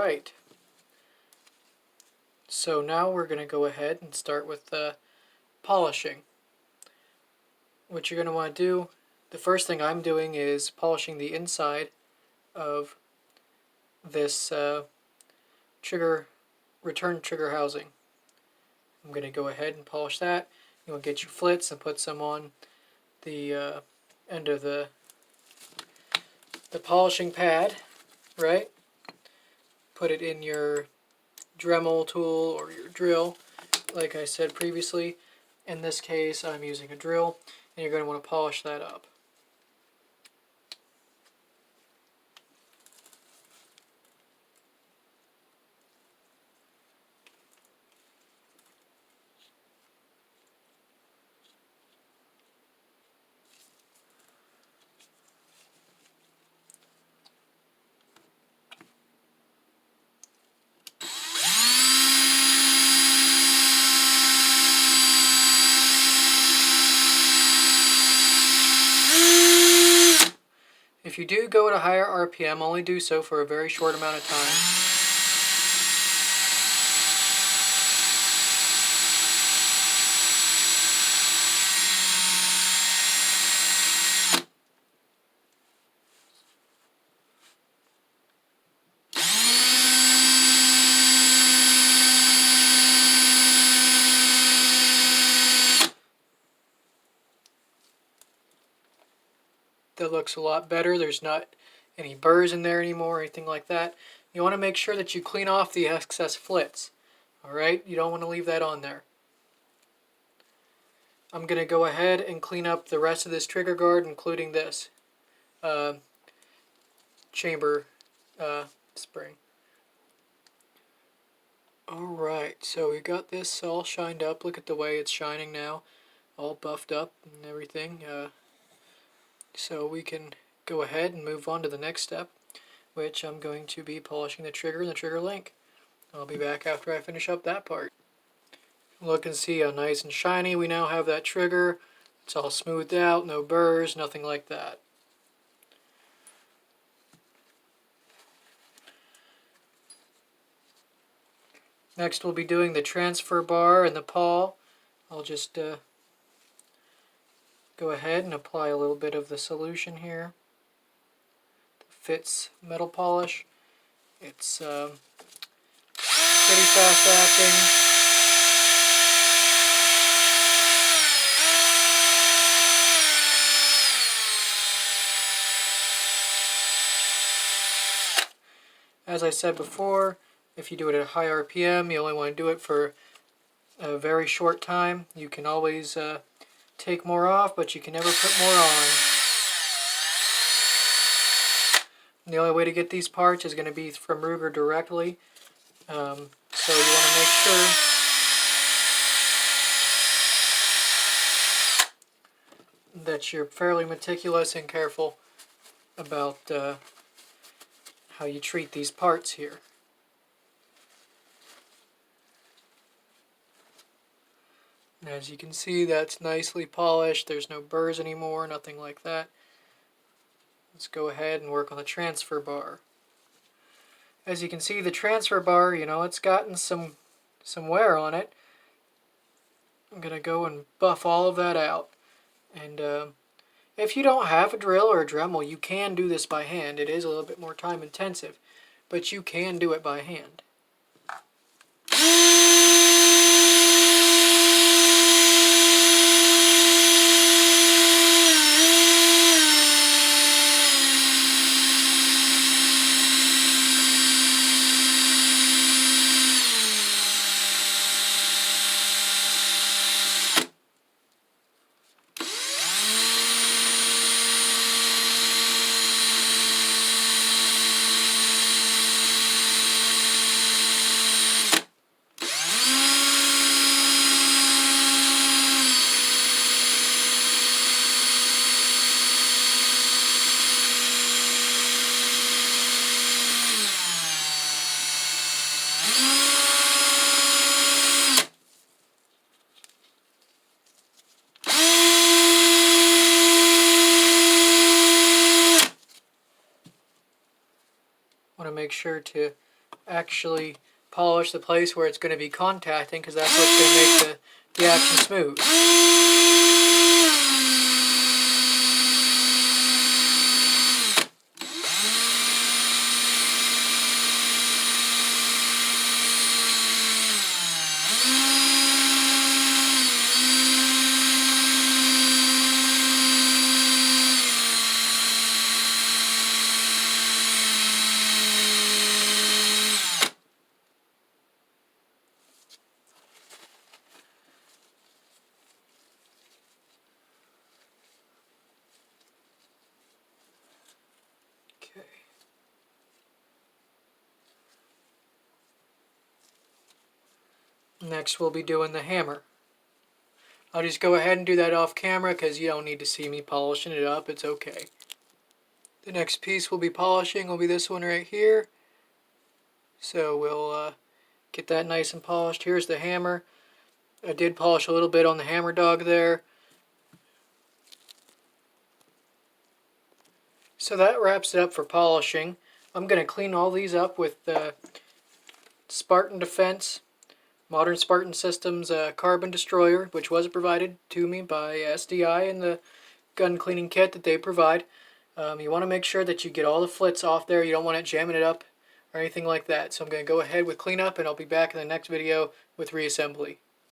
Alright, so now we're going to go ahead and start with polishing. What you're going to want to do, the first thing I'm doing is polishing the inside of this return trigger housing. I'm going to go ahead and polish that. You want to get your flits and put some on the end of the polishing pad, right? Put it in your Dremel tool or your drill, like I said previously. In this case, I'm using a drill, and you're going to want to polish that up. If you do go at a higher RPM, only do so for a very short amount of time. That looks a lot better. There's not any burrs in there anymore or anything like that. You want to make sure that you clean off the excess flits. Alright, you don't want to leave that on there. I'm going to go ahead and clean up the rest of this trigger guard, including this chamber spring. Alright, so we got this all shined up. Look at the way it's shining now. All buffed up and everything. So we can go ahead and move on to the next step, which I'm going to be polishing the trigger and the trigger link. I'll be back after I finish up that part. Look and see how nice and shiny we now have that trigger. It's all smoothed out, no burrs, nothing like that. Next we'll be doing the transfer bar and the Pall. I'll just go ahead and apply a little bit of the solution here. The Fits metal polish. It's pretty fast acting. As I said before, if you do it at a high RPM, you only want to do it for a very short time. You can always take more off, but you can never put more on. And the only way to get these parts is going to be from Ruger directly. So you want to make sure that you're fairly meticulous and careful about how you treat these parts here. And as you can see, that's nicely polished. There's no burrs anymore, nothing like that. Let's go ahead and work on the transfer bar. As you can see, the transfer bar, you know, it's gotten some wear on it. I'm going to go and buff all of that out. And if you don't have a drill or a Dremel, you can do this by hand. It is a little bit more time intensive, but you can do it by hand. Want to make sure to actually polish the place where it's going to be contacting, because that's what's going to make the action smooth. Okay. Next we'll be doing the hammer. I'll just go ahead and do that off camera because you don't need to see me polishing it up. It's okay. The next piece we'll be polishing will be this one right here. So we'll get that nice and polished. Here's the hammer. I did polish a little bit on the hammer dog there. So that wraps it up for polishing. I'm going to clean all these up with the Spartan Defense Modern Spartan Systems Carbon Destroyer, which was provided to me by SDI in the gun cleaning kit that they provide. You want to make sure that you get all the flits off there. You don't want it jamming it up or anything like that. So I'm going to go ahead with cleanup, and I'll be back in the next video with reassembly.